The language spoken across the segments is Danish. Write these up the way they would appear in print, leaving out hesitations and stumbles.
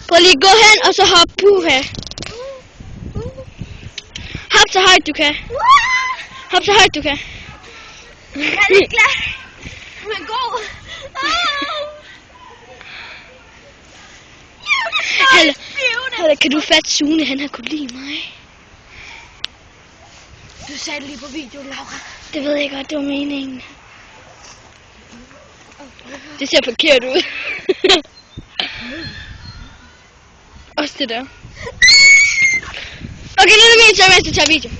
Prøv lige at gå hen, og så hop puha. Hop så højt du kan. Hop så højt du kan. Jeg er lidt glad. Men gå. Hallo, kan du fatte Sune, han har kunne lide mig? Du sagde det lige på video, Laura. Det ved jeg godt, det var meningen. Det ser forkert ud. Også det der. Okay, nu er det min tur, mens du tager video.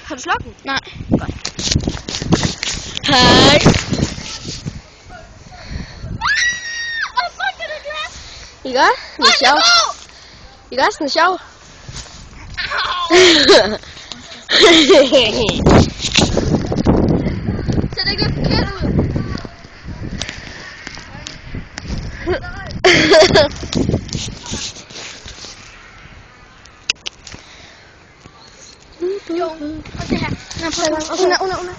Har du slukket den? Nej. Godt. Hej. Åh, fuck, det er glas. Ikke? Det er sjovt. Ikke også? Det er sjovt. Så det ikke forkert ud. Jo, og det her. Under.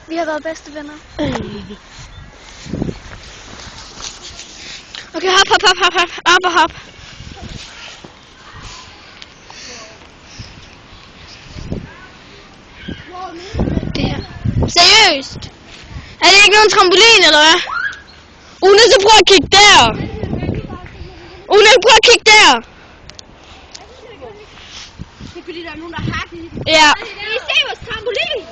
Vi har været bedste venner. Okay, hop, op og hop. Det her. Seriøst? Er det ikke nogen trampolin, eller hvad? Una, så prøv at kigge der. Una, prøv at kigge der. Det er fordi, der er nogen, der har hakket i den. Ja. Kan I se vores trampolin?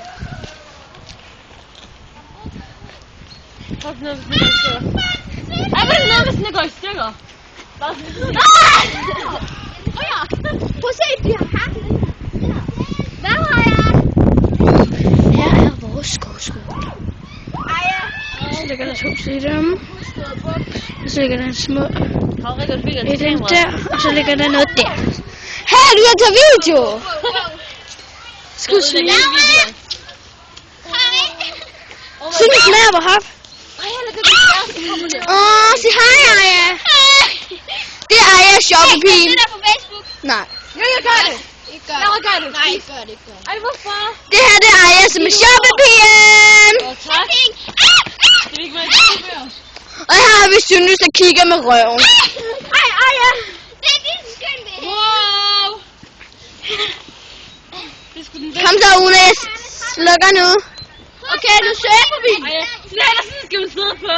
Hvad er det noget, hvis den går i stykker? Ej, hvad er det noget, hvis den går i stykker? Ja. Prøv at se, de har hakket i den. Hvad har jeg? Her er vores skovskole. Så ligger der 2 sygdomme. Og så ligger der en små et der, og så ligger der noget der. Her, du har taget video! Skal du sige? Synes du med, hvor hop? Sig hej, Aja. Det er Aja shoppepigen. Det der på Facebook. Nej. Jeg gør det! Laura, gør det. Nej, gør det. Ej, hvorfor? Det her, det er Aja, som er shoppepigen. Tak. Skal vi ikke være i før? Og her har vi Synes, der kigger med røven. Ej, Aja. Det er din skyld, det. Wow! Det skulle den Kom så, Una, jeg slukker nu. Okay, nu surfer vi. Ej, nej, der skal man sidde på.